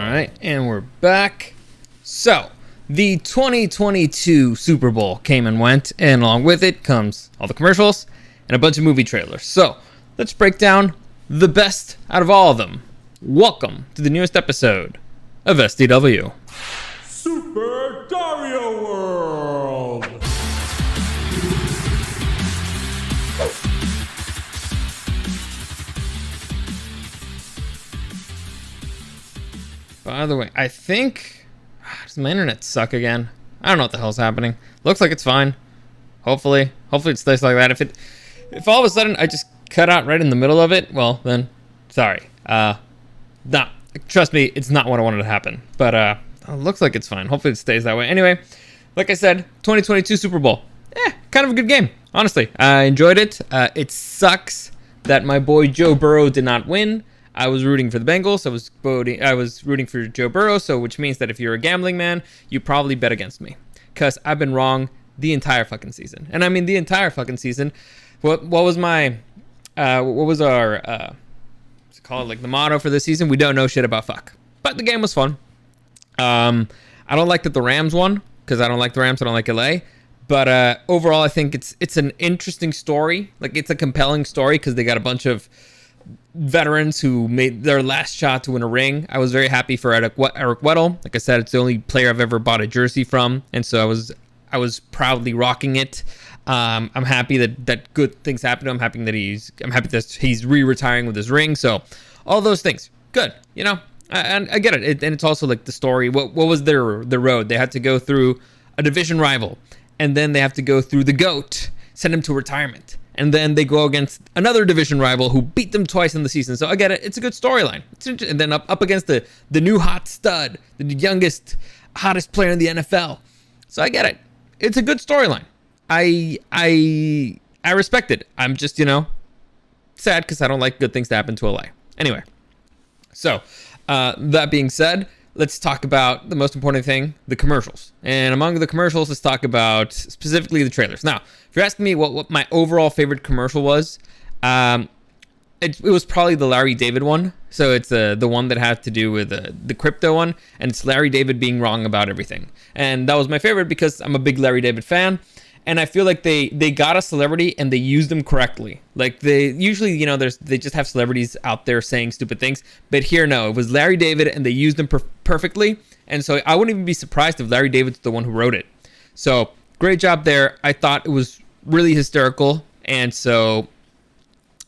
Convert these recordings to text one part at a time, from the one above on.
Alright, and we're back. So, the 2022 Super Bowl came and went, and along with it comes all the commercials and a bunch of movie trailers. So, let's break down the best out of all of them. Welcome to the newest episode of SDW. Super Dario World! By the way, I think... Does my internet suck again? I don't know what the hell's happening. Looks like it's fine. Hopefully it stays like that. If all of a sudden I just cut out right in the middle of it, well, then, sorry. No, trust me, it's not what I wanted to happen. But, it looks like it's fine. Hopefully it stays that way. Anyway, like I said, 2022 Super Bowl. Kind of a good game, honestly. I enjoyed it. It sucks that my boy Joe Burrow did not win. I was rooting for the Bengals. I was rooting for Joe Burrow, so which means that if you're a gambling man, you probably bet against me, because I've been wrong the entire fucking season. And I mean the entire fucking season. What was my what was our what's it called, like the motto for this season? We don't know shit about fuck. But the game was fun. I don't like that the Rams won, because I don't like the Rams. I don't like LA. But overall, I think it's an interesting story. Like, it's a compelling story because they got a bunch of veterans who made their last shot to win a ring. I was very happy for Eric Weddle. Like I said, it's the only player I've ever bought a jersey from, and so I was proudly rocking it. I'm happy that good things happened to him. I'm happy that he's re-retiring with his ring. So all those things, good. You know, and I get it. And it's also like the story. What was their road? They had to go through a division rival, and then they have to go through the GOAT, send him to retirement. And then they go against another division rival who beat them twice in the season. So I get it. It's a good storyline. And then up against the new hot stud, the youngest, hottest player in the NFL. So I get it. It's a good storyline. I respect it. I'm just, sad because I don't like good things to happen to LA. Anyway, so that being said, let's talk about the most important thing, the commercials. And among the commercials, let's talk about specifically the trailers. Now, if you're asking me what my overall favorite commercial was, it was probably the Larry David one. So it's the one that had to do with the crypto one. And it's Larry David being wrong about everything. And that was my favorite because I'm a big Larry David fan. And I feel like they got a celebrity and they used them correctly. Like they usually, they just have celebrities out there saying stupid things. But here, no, it was Larry David and they used them perfectly. And so I wouldn't even be surprised if Larry David's the one who wrote it. So great job there. I thought it was really hysterical. And so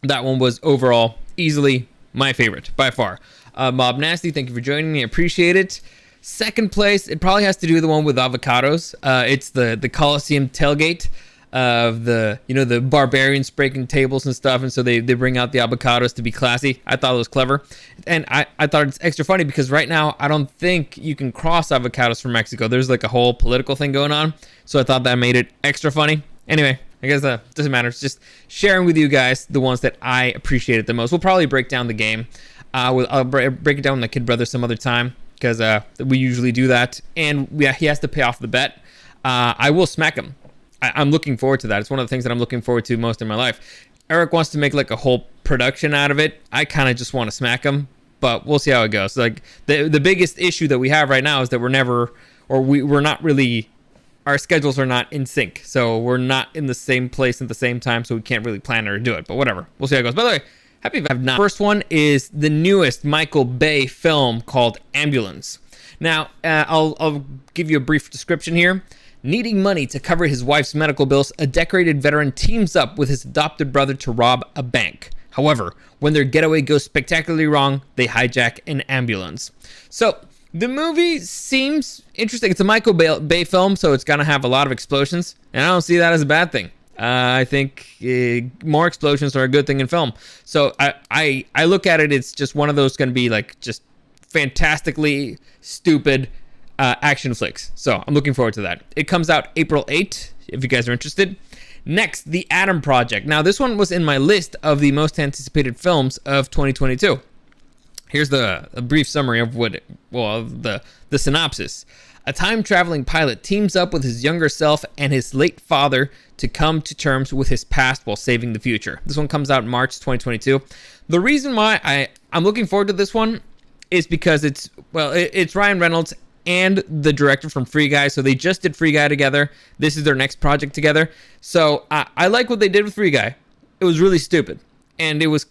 that one was overall easily my favorite by far. Mob Nasty, thank you for joining me. I appreciate it. Second place, it probably has to do with the one with avocados. It's the Coliseum tailgate of the barbarians breaking tables and stuff, and so they bring out the avocados to be classy. I thought it was clever, and I thought it's extra funny because right now I don't think you can cross avocados from Mexico. There's like a whole political thing going on, so I thought that made it extra funny. Anyway, I guess that doesn't matter. It's just sharing with you guys the ones that I appreciated the most. We'll probably break down the game. I'll break it down with my kid brother some other time, because we usually do that, and he has to pay off the bet. I will smack him. I'm looking forward to that. It's one of the things that I'm looking forward to most in my life. Eric wants to make like a whole production out of it. I kind of just want to smack him, but we'll see how it goes. Like the biggest issue that we have right now is that we're not really, our schedules are not in sync. So we're not in the same place at the same time, so we can't really plan or do it. But whatever. We'll see how it goes. By the way, happy if I've not. First one is the newest Michael Bay film called Ambulance. Now, I'll give you a brief description here. Needing money to cover his wife's medical bills, a decorated veteran teams up with his adopted brother to rob a bank. However, when their getaway goes spectacularly wrong, they hijack an ambulance. So, the movie seems interesting. It's a Michael Bay film, so it's going to have a lot of explosions, and I don't see that as a bad thing. I think more explosions are a good thing in film. So I look at it, it's just one of those going to be like just fantastically stupid action flicks. So I'm looking forward to that. It comes out April 8th, if you guys are interested. Next, The Adam Project. Now, this one was in my list of the most anticipated films of 2022. Here's a brief summary of the synopsis. A time-traveling pilot teams up with his younger self and his late father to come to terms with his past while saving the future. This one comes out in March 2022. The reason why I'm looking forward to this one is because it's Ryan Reynolds and the director from Free Guy. So they just did Free Guy together. This is their next project together. So I like what they did with Free Guy. It was really stupid, and it was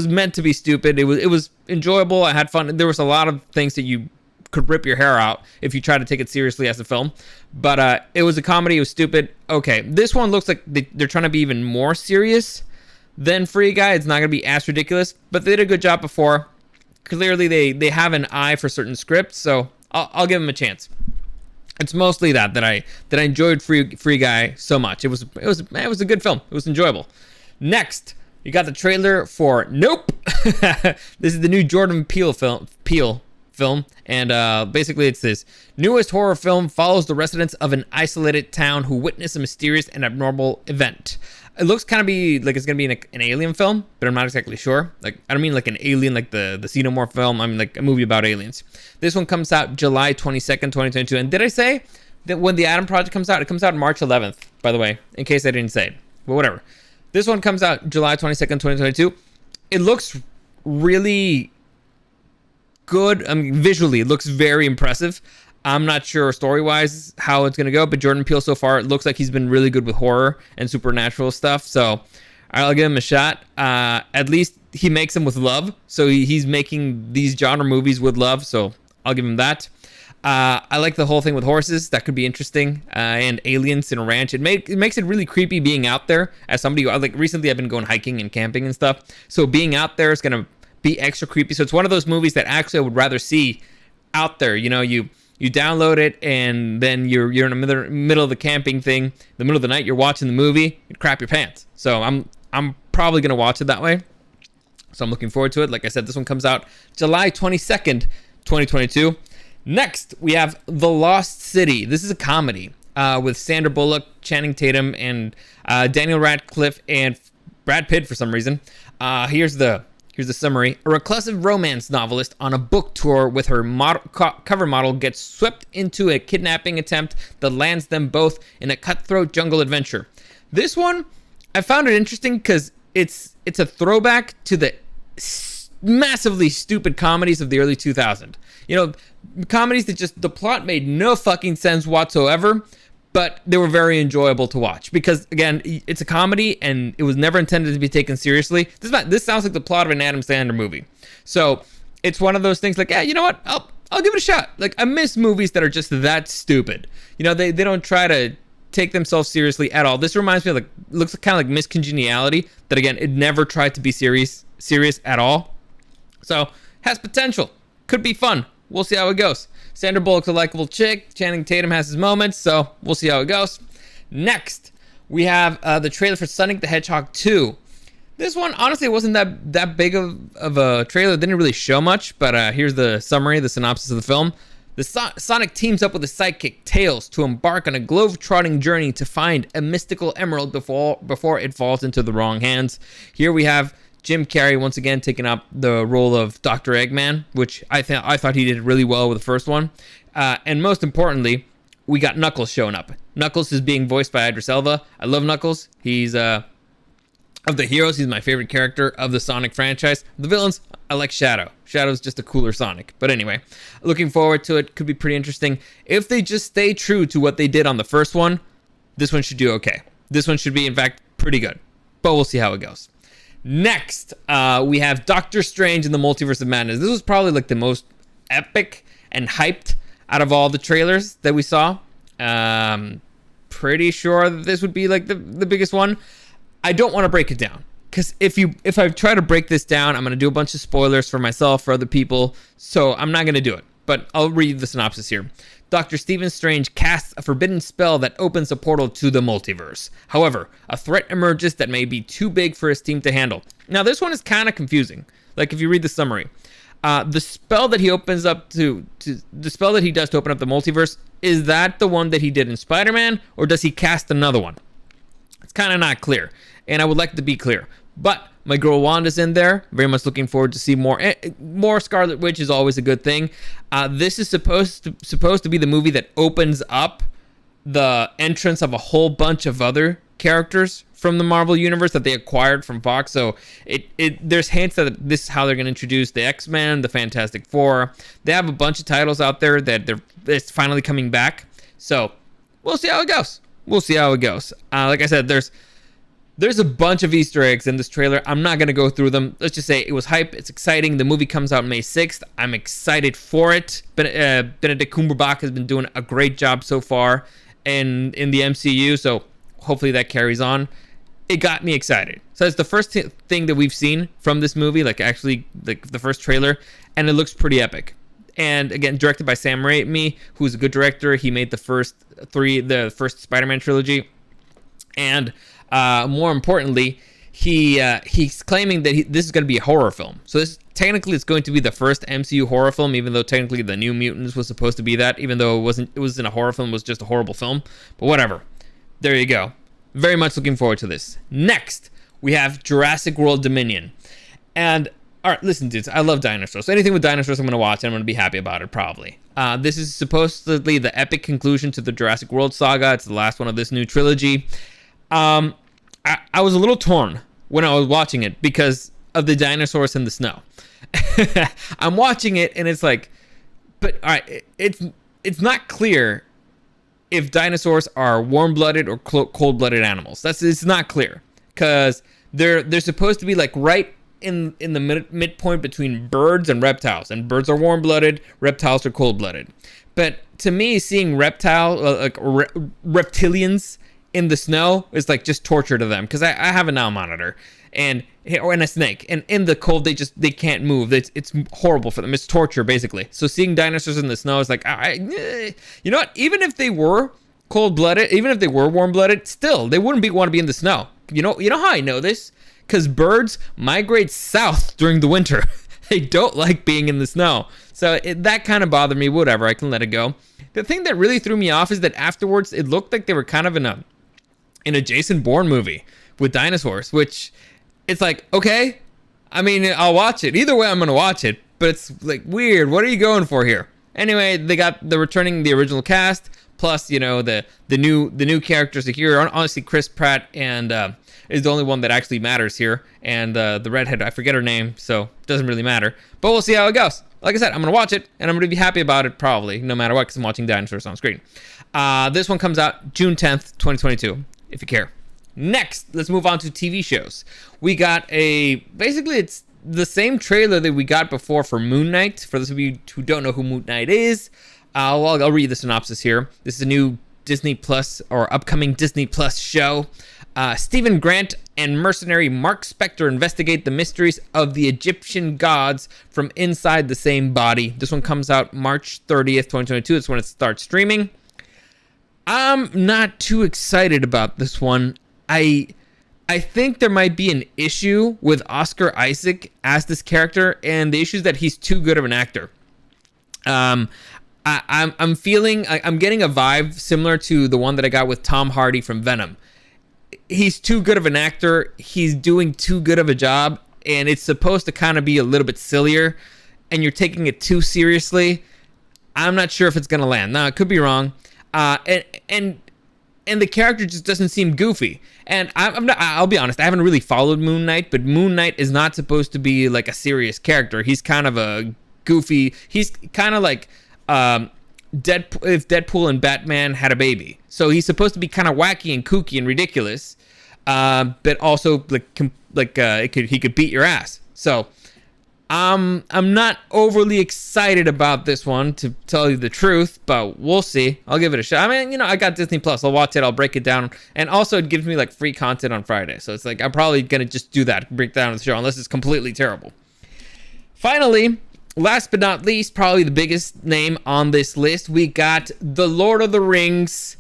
meant to be stupid. It was enjoyable. I had fun. There was a lot of things that you could rip your hair out if you try to take it seriously as a film, but it was a comedy. It was stupid. Okay, this one looks like they're trying to be even more serious than Free Guy. It's not going to be as ridiculous, but they did a good job before. Clearly they have an eye for certain scripts, so I'll give them a chance. It's mostly that I enjoyed Free Guy so much. It was a good film. It was enjoyable. Next, you got the trailer for Nope. This is the new Jordan Peele film, and basically it's this newest horror film follows the residents of an isolated town who witness a mysterious and abnormal event. It looks kind of be like it's gonna be an alien film, but I'm not exactly sure. Like, I don't mean like an alien like the Xenomorph film. I mean like a movie about aliens. This one comes out July 22nd, 2022. And did I say that when the Adam Project comes out, it comes out March 11th, by the way, in case I didn't say it. But whatever. This one comes out July 22nd, 2022. It looks really good. I mean, visually, it looks very impressive. I'm not sure story-wise how it's going to go, but Jordan Peele so far, it looks like he's been really good with horror and supernatural stuff. So I'll give him a shot. At least he makes them with love. So he's making these genre movies with love. So I'll give him that. I like the whole thing with horses. That could be interesting. And aliens in a ranch. It makes it really creepy being out there. As somebody who, like, recently I've been going hiking and camping and stuff. So being out there is going to be extra creepy. So it's one of those movies that actually I would rather see out there. You know, you download it and then you're in the middle of the camping thing, the middle of the night, you're watching the movie, you crap your pants. So I'm probably going to watch it that way. So I'm looking forward to it. Like I said, this one comes out July 22nd, 2022. Next, we have The Lost City. This is a comedy with Sandra Bullock, Channing Tatum, and Daniel Radcliffe and Brad Pitt for some reason. Here's the summary. A reclusive romance novelist on a book tour with her cover model gets swept into a kidnapping attempt that lands them both in a cutthroat jungle adventure. This one, I found it interesting because it's a throwback to the massively stupid comedies of the early 2000s. You know, comedies that just, the plot made no fucking sense whatsoever, but they were very enjoyable to watch because, again, it's a comedy and it was never intended to be taken seriously. This sounds like the plot of an Adam Sandler movie. So it's one of those things like, yeah, you know what? I'll give it a shot. Like, I miss movies that are just that stupid. You know, they don't try to take themselves seriously at all. This reminds me of, like, looks kind of like Miss Congeniality, that, again, it never tried to be serious at all. So has potential. Could be fun. We'll see how it goes. Sandra Bullock's a likable chick. Channing Tatum has his moments, so we'll see how it goes. Next, we have the trailer for Sonic the Hedgehog 2. This one, honestly, wasn't that big of a trailer. It didn't really show much, but here's the summary, the synopsis of the film. The Sonic teams up with his sidekick, Tails, to embark on a globe-trotting journey to find a mystical emerald before it falls into the wrong hands. Here we have Jim Carrey once again taking up the role of Dr. Eggman, which I thought he did really well with the first one. And most importantly, we got Knuckles showing up. Knuckles is being voiced by Idris Elba. I love Knuckles. He's of the heroes, he's my favorite character of the Sonic franchise. The villains, I like Shadow. Shadow's just a cooler Sonic. But anyway, looking forward to it. Could be pretty interesting. If they just stay true to what they did on the first one, this one should do okay. This one should be, in fact, pretty good. But we'll see how it goes. Next, we have Doctor Strange in the Multiverse of Madness. This was probably like the most epic and hyped out of all the trailers that we saw. Pretty sure that this would be like the biggest one. I don't want to break it down because if I try to break this down, I'm going to do a bunch of spoilers for myself, for other people. So I'm not going to do it, but I'll read the synopsis here. Dr. Stephen Strange casts a forbidden spell that opens a portal to the multiverse. However, a threat emerges that may be too big for his team to handle. Now, this one is kind of confusing. Like, if you read the summary, the spell that he opens up the spell that he does to open up the multiverse, is that the one that he did in Spider-Man, or does he cast another one? It's kind of not clear, and I would like to be clear. But my girl Wanda's in there. Very much looking forward to see more Scarlet Witch is always a good thing. This is supposed to be the movie that opens up the entrance of a whole bunch of other characters from the Marvel Universe that they acquired from Fox. So there's hints that this is how they're going to introduce the X-Men, the Fantastic Four. They have a bunch of titles out there that it's finally coming back. So we'll see how it goes. Like I said, there's a bunch of Easter eggs in this trailer. I'm not going to go through them. Let's just say it was hype. It's exciting. The movie comes out May 6th. I'm excited for it. Benedict Cumberbatch has been doing a great job so far in the MCU. So hopefully that carries on. It got me excited. So it's the first thing that we've seen from this movie, like actually like the first trailer, and it looks pretty epic. And again, directed by Sam Raimi, who's a good director. He made the first Spider-Man trilogy. And more importantly, he's claiming that this is going to be a horror film. So this technically it's going to be the first MCU horror film, even though technically the New Mutants was supposed to be that, even though it wasn't a horror film, it was just a horrible film. But whatever. There you go. Very much looking forward to this. Next, we have Jurassic World Dominion. And all right, listen, dudes, I love dinosaurs. So anything with dinosaurs, I'm going to watch, and I'm going to be happy about it, probably. This is supposedly the epic conclusion to the Jurassic World saga. It's the last one of this new trilogy. I was a little torn when I was watching it because of the dinosaurs in the snow. I'm watching it, and it's like, but all right, it's not clear if dinosaurs are warm-blooded or cold-blooded animals. It's not clear because they're supposed to be like right in the midpoint between birds and reptiles, and birds are warm-blooded, reptiles are cold-blooded. But to me, seeing reptilians in the snow is like just torture to them, because I have a now monitor and a snake, and in the cold they can't move. It's horrible for them. It's torture basically. So seeing dinosaurs in the snow is like, you know what? Even if they were cold-blooded, even if they were warm-blooded, still they wouldn't want to be in the snow. You know how I know this? Because birds migrate south during the winter. They don't like being in the snow. So that kind of bothered me. Whatever, I can let it go. The thing that really threw me off is that afterwards it looked like they were kind of in a Jason Bourne movie with dinosaurs, which it's like, okay, I mean, I'll watch it. Either way, I'm going to watch it, but it's like weird. What are you going for here? Anyway, they're returning the original cast, plus, you know, the new characters are here. Honestly, Chris Pratt and is the only one that actually matters here. And the redhead, I forget her name, so it doesn't really matter. But we'll see how it goes. Like I said, I'm going to watch it, and I'm going to be happy about it probably, no matter what, because I'm watching dinosaurs on screen. This one comes out June 10th, 2022. If you care. Next, let's move on to TV shows. We got basically it's the same trailer that we got before for Moon Knight. For those of you who don't know who Moon Knight is, I'll read the synopsis here. This is a new Disney Plus or upcoming Disney Plus show. Stephen Grant and mercenary Mark Spector investigate the mysteries of the Egyptian gods from inside the same body. This one comes out March 30th, 2022. That's when it starts streaming. I'm not too excited about this one. I think there might be an issue with Oscar Isaac as this character, and the issue is that he's too good of an actor. I'm getting a vibe similar to the one that I got with Tom Hardy from Venom. He's too good of an actor. He's doing too good of a job, and it's supposed to kind of be a little bit sillier, and you're taking it too seriously. I'm not sure if it's gonna land. Now, I could be wrong. And the character just doesn't seem goofy. And I'll be honest, I haven't really followed Moon Knight, but Moon Knight is not supposed to be like a serious character. He's kind of a goofy. He's kind of like if Deadpool and Batman had a baby. So he's supposed to be kind of wacky and kooky and ridiculous, but also he could beat your ass. So I'm not overly excited about this one, to tell you the truth, but we'll see. I'll give it a shot. I mean, I got Disney Plus. I'll watch it. I'll break it down. And also, it gives me like free content on Friday. So it's like, I'm probably going to just do that, break down the show, unless it's completely terrible. Finally, last but not least, probably the biggest name on this list, we got The Lord of the Rings,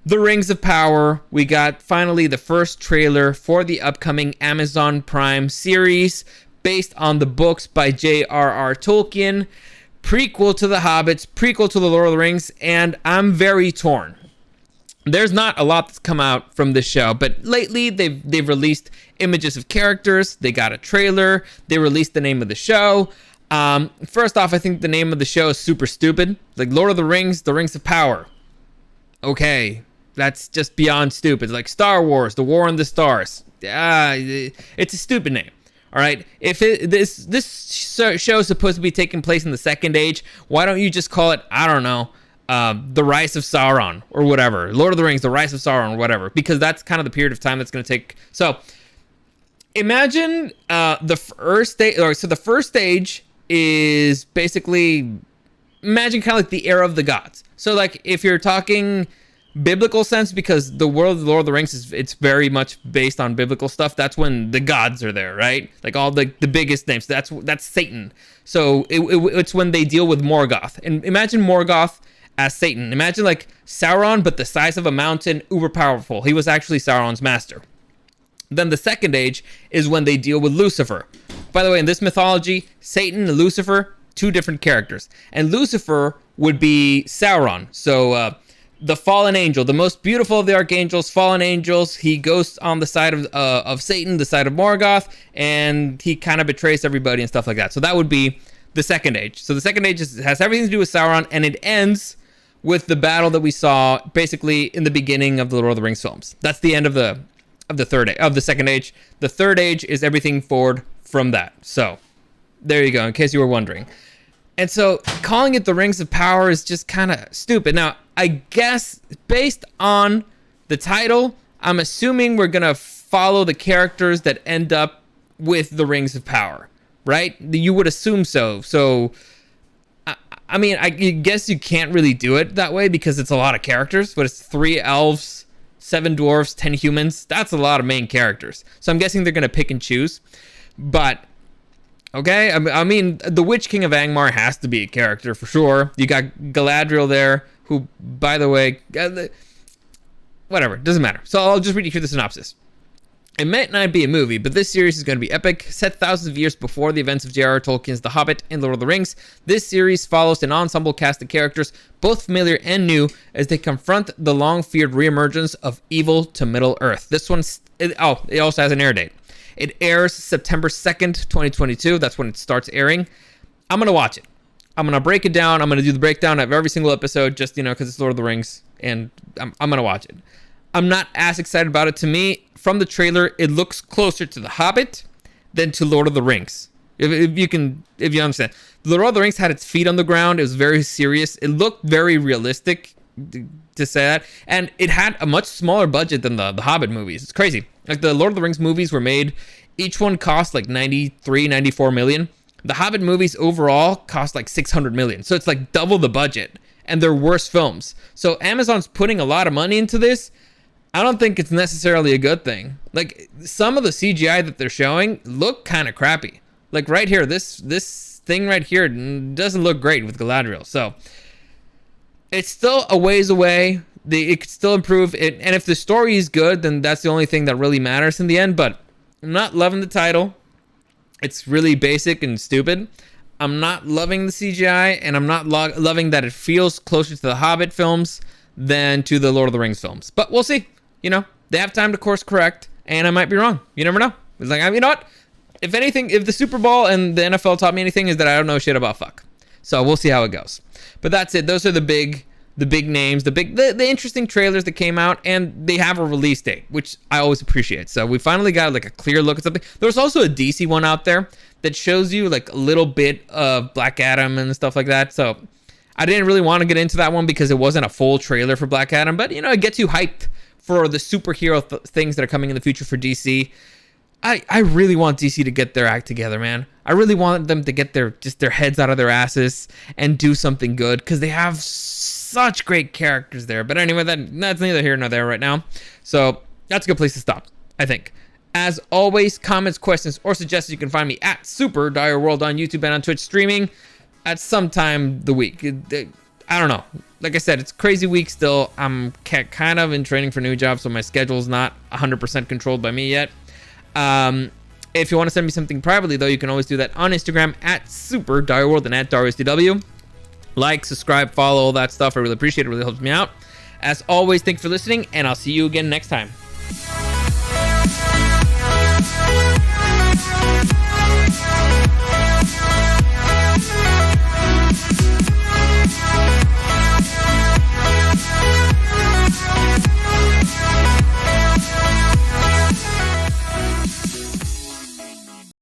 The Rings of Power. We got finally the first trailer for the upcoming Amazon Prime series, based on the books by J.R.R. Tolkien, prequel to The Hobbits, prequel to The Lord of the Rings, and I'm very torn. There's not a lot that's come out from this show, but lately they've released images of characters, they got a trailer, they released the name of the show. First off, I think the name of the show is super stupid. Like Lord of the Rings of Power. Okay, That's just beyond stupid. Like Star Wars, The War on the Stars. It's a stupid name. All right. If this show is supposed to be taking place in the Second Age, why don't you just call it, I don't know, The Rise of Sauron or whatever, Lord of the Rings, The Rise of Sauron or whatever, because that's kind of the period of time that's going to take. So imagine the first stage. So the first stage is basically, imagine kind of like the era of the gods. So like if you're talking biblical sense, because the world of the Lord of the Rings it's very much based on biblical stuff. That's when the gods are there, right? Like all the biggest names. That's Satan. So it's when they deal with Morgoth. And imagine Morgoth as Satan. Imagine like Sauron, but the size of a mountain, uber powerful. He was actually Sauron's master. Then the Second Age is when they deal with Lucifer. By the way, in this mythology, Satan and Lucifer, two different characters. And Lucifer would be Sauron. So the fallen angel, the most beautiful of the archangels, fallen angels. He goes on the side of Satan, the side of Morgoth, and he kind of betrays everybody and stuff like that. So that would be the Second Age. So the Second Age has everything to do with Sauron, and it ends with the battle that we saw basically in the beginning of the Lord of the Rings films. That's the end of the Second Age. The Third Age is everything forward from that. So there you go, in case you were wondering. And so calling it the Rings of Power is just kind of stupid. Now, I guess based on the title, I'm assuming we're going to follow the characters that end up with the Rings of Power, right? You would assume so. So, I mean, I guess you can't really do it that way because it's a lot of characters, but it's 3 elves, 7 dwarves, 10 humans. That's a lot of main characters. So I'm guessing they're going to pick and choose. But okay, I mean, the Witch King of Angmar has to be a character for sure. You got Galadriel there, who, by the way, whatever, doesn't matter. So I'll just read you through the synopsis. It might not be a movie, but this series is going to be epic. Set thousands of years before the events of J.R.R. Tolkien's The Hobbit and Lord of the Rings, this series follows an ensemble cast of characters, both familiar and new, as they confront the long-feared reemergence of evil to Middle-earth. This one's, it also has an air date. It airs September 2nd, 2022. That's when it starts airing. I'm going to watch it. I'm going to break it down. I'm going to do the breakdown of every single episode just, because it's Lord of the Rings, and I'm going to watch it. I'm not as excited about it. To me, from the trailer, it looks closer to The Hobbit than to Lord of the Rings. If you understand. The Lord of the Rings had its feet on the ground. It was very serious. It looked very realistic, to say that. And it had a much smaller budget than the Hobbit movies. It's crazy. Like the Lord of the Rings movies were made, each one cost like 94 million. The Hobbit movies overall cost like 600 million. So it's like double the budget, and they're worse films. So Amazon's putting a lot of money into this. I don't think it's necessarily a good thing. Like some of the CGI that they're showing look kind of crappy. Like right here, this thing right here doesn't look great with Galadriel. So it's still a ways away. It could still improve it, and if the story is good, then that's the only thing that really matters in the end. But I'm not loving the title. It's really basic and stupid. I'm not loving the CGI, and I'm not loving that it feels closer to the Hobbit films than to the Lord of the Rings films. But we'll see. They have time to course correct, and I might be wrong. You never know. It's like, you know what? If anything, if the Super Bowl and the NFL taught me anything, is that I don't know shit about fuck. So we'll see how it goes. But that's it. Those are the big names, the interesting trailers that came out, and they have a release date, which I always appreciate. So we finally got like a clear look at something. There's also a DC one out there that shows you like a little bit of Black Adam and stuff like that. So I didn't really want to get into that one because it wasn't a full trailer for Black Adam, but it gets you hyped for the superhero things that are coming in the future for DC. I really want DC to get their act together, man. I really want them to get their heads out of their asses and do something good, because they have such great characters there. But anyway, that's neither here nor there right now. So that's a good place to stop, I think. As always, comments, questions, or suggestions, you can find me at Super Dario World on YouTube and on Twitch, streaming at some time the week. I don't know. Like I said, it's a crazy week still. I'm kind of in training for a new job, so my schedule's not 100% controlled by me yet. If you want to send me something privately, though, you can always do that on Instagram at Super Dario World and at DariusDW. Like, subscribe, follow, all that stuff. I really appreciate it. It really helps me out. As always, thanks for listening, and I'll see you again next time.